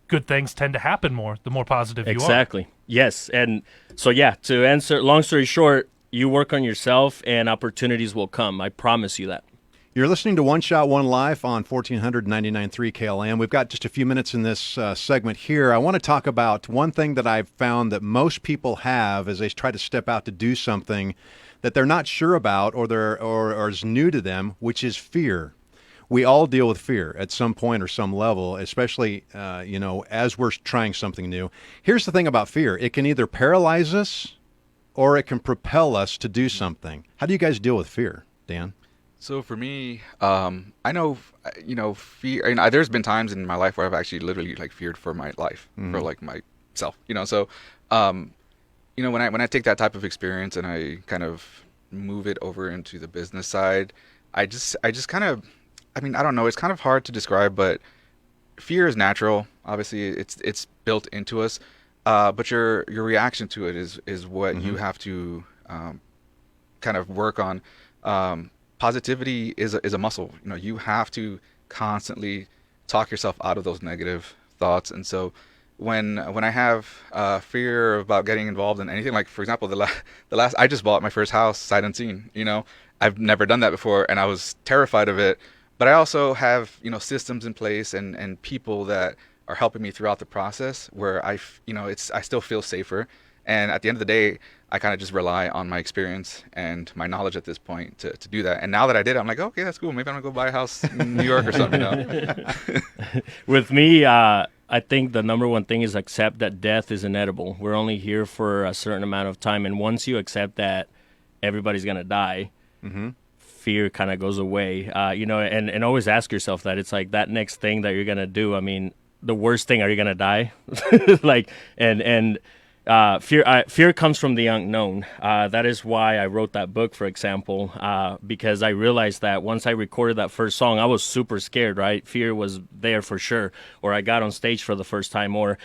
good things tend to happen more the more positive you are. Exactly. Yes. And so, yeah, to answer, long story short, you work on yourself and opportunities will come. I promise you that. You're listening to One Shot, One Life on 1499.3 KLM. We've got just a few minutes in this segment here. I want to talk about one thing that I've found that most people have as they try to step out to do something that they're not sure about or is new to them, which is fear. We all deal with fear at some point or some level, especially, as we're trying something new. Here's the thing about fear. It can either paralyze us or it can propel us to do something. How do you guys deal with fear, Dan? So for me, I know, fear. There's been times in my life where I've actually literally like feared for my life, for like myself. So, when I take that type of experience and I kind of move it over into the business side, I just kind of, I don't know. It's kind of hard to describe, but fear is natural. Obviously, it's built into us. but your reaction to it is what you have to kind of work on. Positivity is a muscle. You know, you have to constantly talk yourself out of those negative thoughts. And so when I have fear about getting involved in anything, like for example, the last I just bought my first house sight unseen. You know, I've never done that before, and I was terrified of it. But I also have, you know, systems in place and people that are helping me throughout the process where I still feel safer. And at the end of the day, I kind of just rely on my experience and my knowledge at this point to do that. And now that I did it, I'm like, okay, that's cool. Maybe I'm gonna go buy a house in New York or something. You know? With me, I think the number one thing is accept that death is inevitable. We're only here for a certain amount of time, and once you accept that everybody's gonna die, fear kind of goes away. You know, and always ask yourself that. It's like that next thing that you're gonna do. I mean, the worst thing, are you gonna die? Like, and fear comes from the unknown. That is why I wrote that book, for example, because I realized that once I recorded that first song, I was super scared, right? Fear was there for sure. Or I got on stage for the first time, or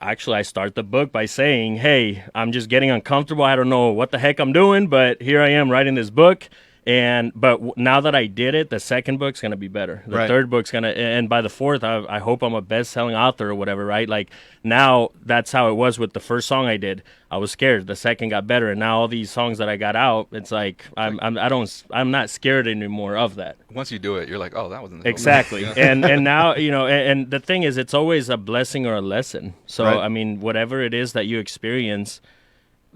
actually I start the book by saying, hey, I'm just getting uncomfortable. I don't know what the heck I'm doing, but here I am writing this book. But now that I did it, the second book's going to be better. The third book's going to, and by the fourth, I hope I'm a best-selling author or whatever, right? Like, now that's how it was with the first song I did. I was scared. The second got better, and now all these songs that I got out, it's like I'm not scared anymore of that. Once you do it, you're like, oh, that wasn't the exactly. Yeah. and now, you know, and the thing is, it's always a blessing or a lesson. So I mean, whatever it is that you experience.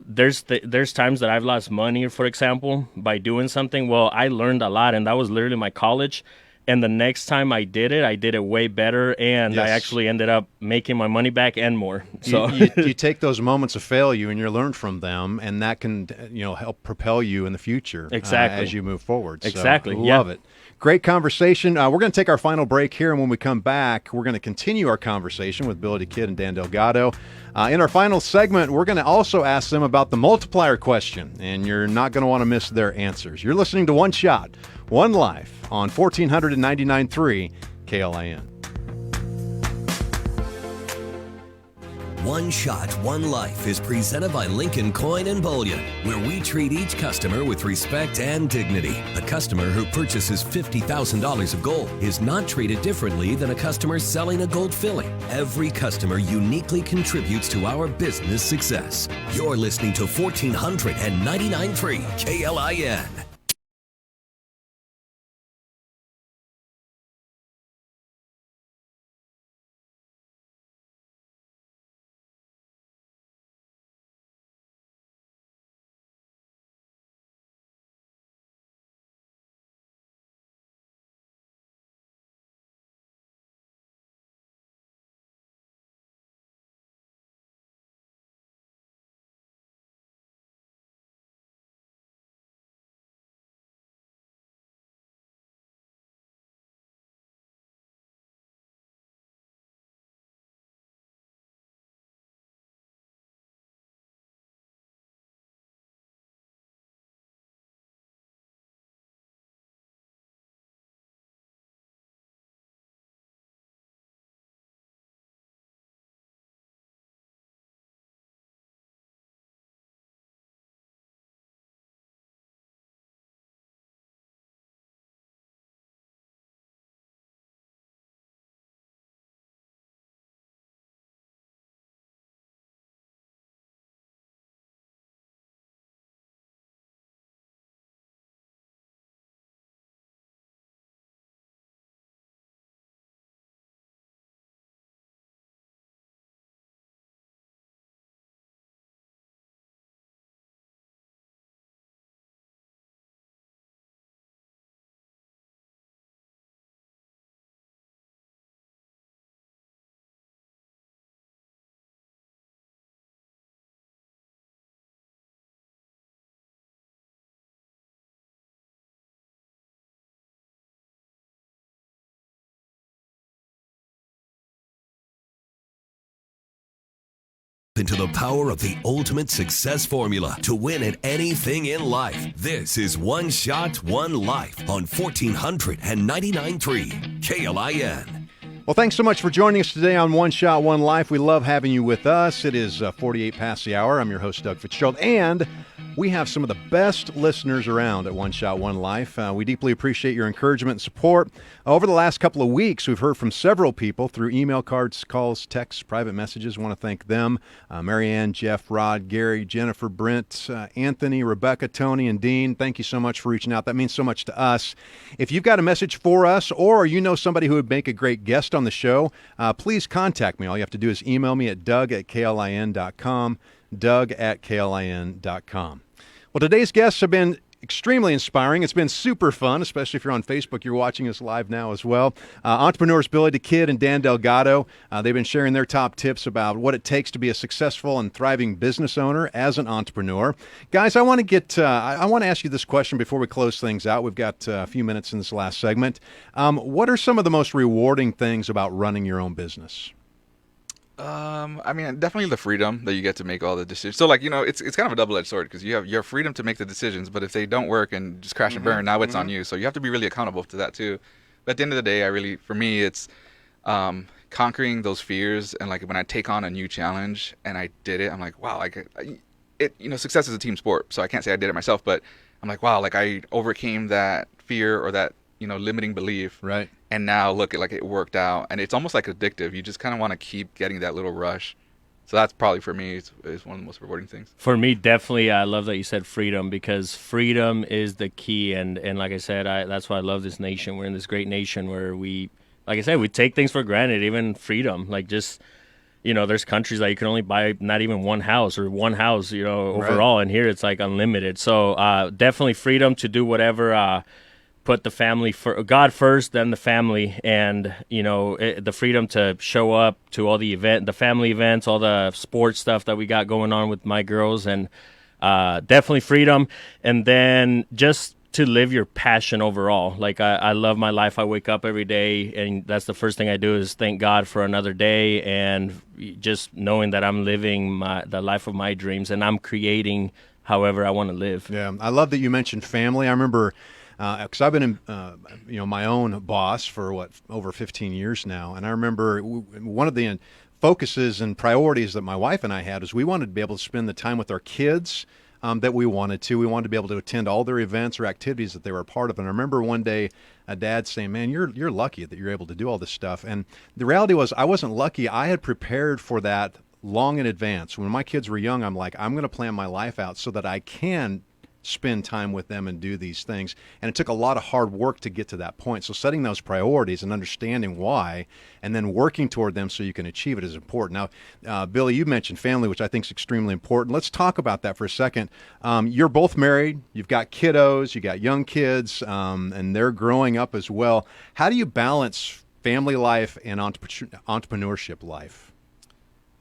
There's times that I've lost money, for example, by doing something. Well, I learned a lot, and that was literally my college. And the next time I did it way better, and I actually ended up making my money back and more. So you take those moments of failure and you learn from them, and that can help propel you in the future as you move forward. Exactly. So, love it. Great conversation. We're going to take our final break here, and when we come back, we're going to continue our conversation with Billy the Kid and Dan Delgado. In our final segment, we're going to also ask them about the multiplier question, and you're not going to want to miss their answers. You're listening to One Shot, One Life on 1499.3 KLIN. One Shot, One Life is presented by Lincoln Coin and Bullion, where we treat each customer with respect and dignity. A customer who purchases $50,000 of gold is not treated differently than a customer selling a gold filling. Every customer uniquely contributes to our business success. You're listening to 1499.3 KLIN. Into the power of the ultimate success formula to win at anything in life. This is One Shot, One Life on 1499.3 KLIN. Well, thanks so much for joining us today on One Shot, One Life. We love having you with us. It is 48 past the hour. I'm your host, Doug Fitzgerald, and we have some of the best listeners around at One Shot, One Life. We deeply appreciate your encouragement and support. Over the last couple of weeks, we've heard from several people through email, cards, calls, texts, private messages. I want to thank them. Marianne, Jeff, Rod, Gary, Jennifer, Brent, Anthony, Rebecca, Tony, and Dean. Thank you so much for reaching out. That means so much to us. If you've got a message for us, or you know somebody who would make a great guest on the show, please contact me. All you have to do is email me at doug@klin.com, doug@klin.com. Well, today's guests have been extremely inspiring. It's been super fun, especially if you're on Facebook. You're watching us live now as well. Entrepreneurs Billy DeKid and Dan Delgado, they've been sharing their top tips about what it takes to be a successful and thriving business owner as an entrepreneur. Guys, I want to ask you this question before we close things out. We've got a few minutes in this last segment. What are some of the most rewarding things about running your own business? I mean, definitely the freedom that you get to make all the decisions. So, like, it's kind of a double-edged sword because you have your freedom to make the decisions, but if they don't work and just crash and burn, now it's on you. So you have to be really accountable to that too. But at the end of the day, for me, it's conquering those fears. And like when I take on a new challenge and I did it, I'm like, wow, success is a team sport. So I can't say I did it myself, but I'm like, wow, like I overcame that fear or that limiting belief. Right. And now look, like it worked out, and it's almost like addictive. You just kind of want to keep getting that little rush. So that's probably for me is one of the most rewarding things. For me, definitely, I love that you said freedom, because freedom is the key. And like I said, that's why I love this nation. We're in this great nation where we take things for granted, even freedom. Like just, there's countries that you can only buy not even one house overall. Right. And here it's like unlimited. So definitely freedom to do whatever. Put the family God first, then the family, and the freedom to show up to all the family events, all the sports stuff that we got going on with my girls, and definitely freedom, and then just to live your passion overall. Like I love my life. I wake up every day, and that's the first thing I do is thank God for another day, and just knowing that I'm living the life of my dreams, and I'm creating however I want to live. Yeah, I love that you mentioned family. I remember. Because I've been, my own boss for over 15 years now, and I remember one of the focuses and priorities that my wife and I had is we wanted to be able to spend the time with our kids that we wanted to. We wanted to be able to attend all their events or activities that they were a part of. And I remember one day a dad saying, "Man, you're lucky that you're able to do all this stuff." And the reality was I wasn't lucky. I had prepared for that long in advance. When my kids were young, I'm like, I'm going to plan my life out so that I can spend time with them and do these things. And it took a lot of hard work to get to that point. So setting those priorities and understanding why and then working toward them so you can achieve it is important. Now, Billy, you mentioned family, which I think is extremely important. Let's talk about that for a second. You're both married. You've got kiddos. You got young kids, and they're growing up as well. How do you balance family life and entrepreneurship life?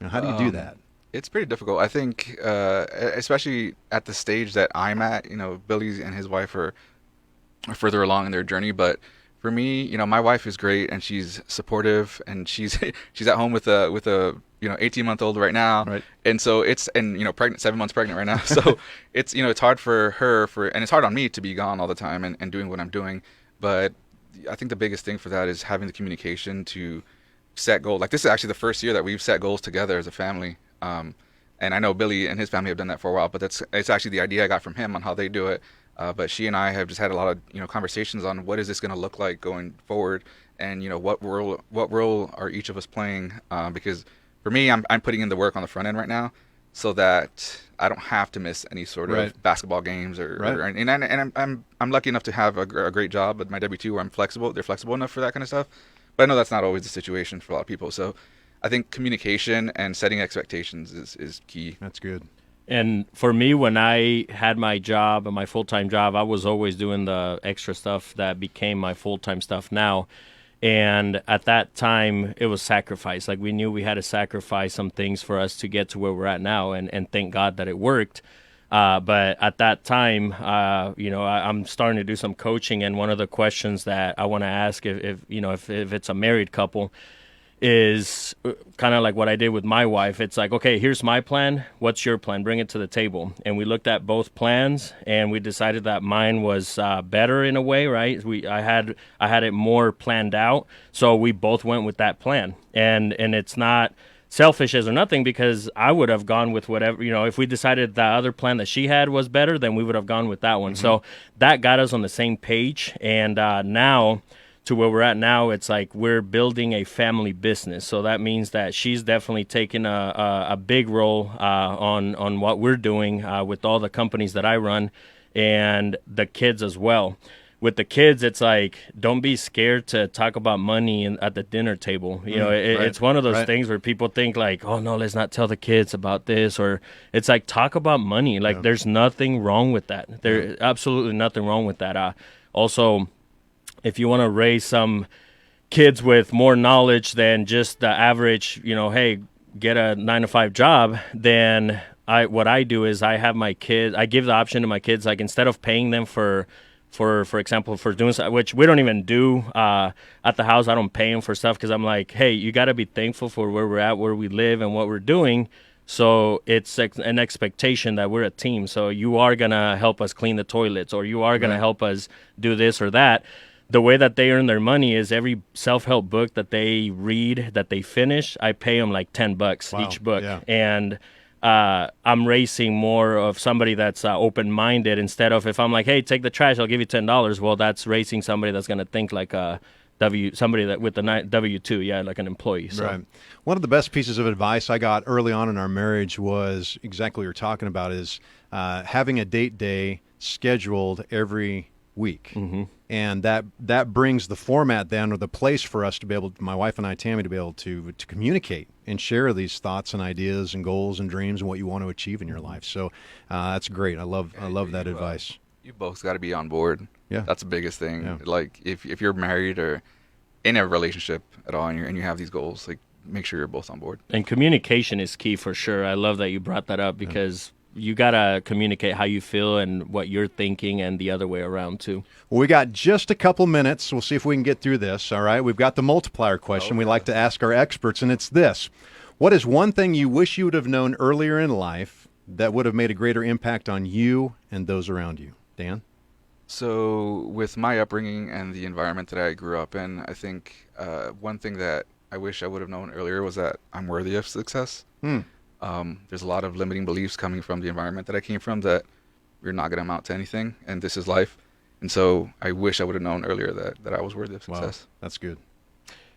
How do you do that? It's pretty difficult. I think, especially at the stage that I'm at, Billy and his wife are further along in their journey. But for me, my wife is great and she's supportive, and she's at home with a 18-month-old right now. Right. And so pregnant, 7 months pregnant right now. So it's, it's hard for her and it's hard on me to be gone all the time and doing what I'm doing. But I think the biggest thing for that is having the communication to set goals. Like this is actually the first year that we've set goals together as a family. And I know Billy and his family have done that for a while, but it's actually the idea I got from him on how they do it. But she and I have just had a lot of conversations on what is this going to look like going forward, and what role are each of us playing? Because for me, I'm putting in the work on the front end right now, so that I don't have to miss any sort of basketball games and I'm lucky enough to have a great job at my W-2 where I'm flexible. They're flexible enough for that kind of stuff, but I know that's not always the situation for a lot of people. So I think communication and setting expectations is key. That's good. And for me, when I had my job, my full-time job, I was always doing the extra stuff that became my full-time stuff now. And at that time, it was sacrifice. Like we knew we had to sacrifice some things for us to get to where we're at now, and thank God that it worked. But at that time, I'm starting to do some coaching, and one of the questions that I want to ask if it's a married couple is kind of like what I did with my wife. It's like, okay, here's my plan. What's your plan? Bring it to the table. And we looked at both plans, and we decided that mine was better in a way, right? I had it more planned out, so we both went with that plan. And it's not selfish or nothing, because I would have gone with whatever, if we decided the other plan that she had was better, then we would have gone with that one. So that got us on the same page. And now, to where we're at now, it's like we're building a family business. So that means that she's definitely taken a big role on what we're doing with all the companies that I run, and the kids as well. With the kids, it's like, don't be scared to talk about money at the dinner table. It's one of those things where people think like, oh no, let's not tell the kids about this. Or it's like, talk about money. Like there's nothing wrong with that. There's absolutely nothing wrong with that. Also, if you want to raise some kids with more knowledge than just the average, hey, get a 9-to-5 job, then what I do is I have my kids, I give the option to my kids, like instead of paying them for example, for doing something, which we don't even do at the house. I don't pay them for stuff, because I'm like, hey, you got to be thankful for where we're at, where we live, and what we're doing. So it's an expectation that we're a team. So you are going to help us clean the toilets, or you are going to help us do this or that. The way that they earn their money is every self-help book that they read, that they finish, I pay them like $10 each book. Yeah. And I'm raising more of somebody that's open-minded, instead of, if I'm like, hey, take the trash, I'll give you $10. Well, that's raising somebody that's going to think like somebody that with the W-2, like an employee. So. Right. One of the best pieces of advice I got early on in our marriage was exactly what you're talking about, is having a date day scheduled every week. Mm-hmm. And that brings the format then, or the place for us to be able, my wife and I, Tammy, to be able to communicate and share these thoughts and ideas and goals and dreams and what you want to achieve in your life. So that's great. I love that advice. You both got to be on board. Yeah, that's the biggest thing. Yeah. Like if you're married or in a relationship at all, and you have these goals, like make sure you're both on board. And communication is key for sure. I love that you brought that up, because you got to communicate how you feel and what you're thinking, and the other way around too. Well, we got just a couple minutes. We'll see if we can get through this. All right. We've got the multiplier question we like to ask our experts, and it's this. What is one thing you wish you would have known earlier in life that would have made a greater impact on you and those around you? Dan? So with my upbringing and the environment that I grew up in, I think one thing that I wish I would have known earlier was that I'm worthy of success. There's a lot of limiting beliefs coming from the environment that I came from, that you're not going to amount to anything, and this is life. And so I wish I would have known earlier that I was worthy of success. Wow, that's good.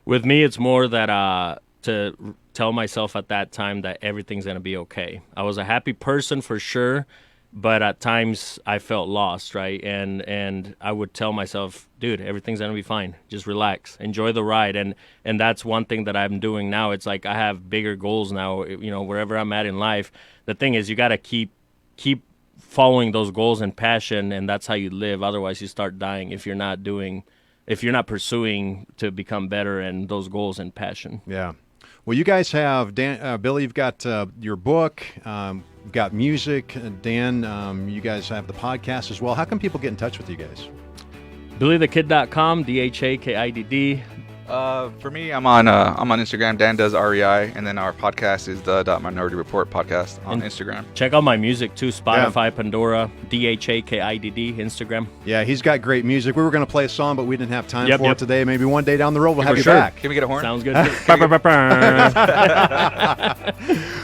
With me, it's more that to tell myself at that time that everything's going to be okay. I was a happy person for sure, but at times I felt lost, right? And I would tell myself, dude, everything's going to be fine. Just relax. Enjoy the ride. And that's one thing that I'm doing now. It's like I have bigger goals now, wherever I'm at in life. The thing is, you got to keep following those goals and passion, and that's how you live. Otherwise, you start dying if you're not pursuing to become better and those goals and passion. Yeah. Well, you guys have, Billy, you've got your book, you've got music. Dan, you guys have the podcast as well. How can people get in touch with you guys? BillyTheKid.com, DHAKIDD. For me, I'm on Instagram. Dan does REI, and then our podcast is the Minority Report podcast on Instagram. Check out my music too: Spotify, Pandora, DHAKIDD, Instagram. Yeah, he's got great music. We were going to play a song, but we didn't have time for it today. Maybe one day down the road we'll have you back. Can we get a horn? Sounds good.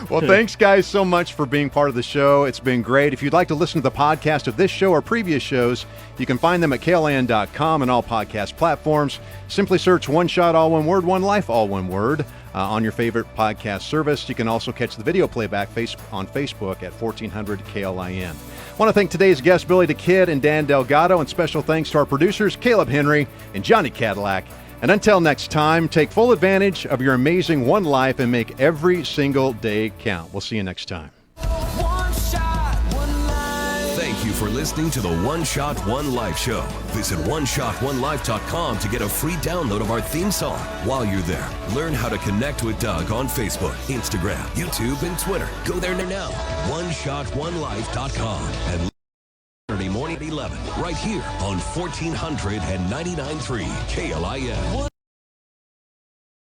Well, thanks guys so much for being part of the show. It's been great. If you'd like to listen to the podcast of this show or previous shows, you can find them at KLIN.com and all podcast platforms. Simply search One Shot, all one word, One Life, all one word on your favorite podcast service. You can also catch the video playback on Facebook at 1400 KLIN. I want to thank today's guests, Billy the Kid and Dan Delgado, and special thanks to our producers, Caleb Henry and Johnny Cadillac. And until next time, take full advantage of your amazing one life and make every single day count. We'll see you next time. One shot, one life. Thank you for listening to the One Shot, One Life show. Visit OneShotOneLife.com to get a free download of our theme song. While you're there, learn how to connect with Doug on Facebook, Instagram, YouTube, and Twitter. Go there now. OneShotOneLife.com. And Saturday morning at 11, right here on 1499.3 KLIN.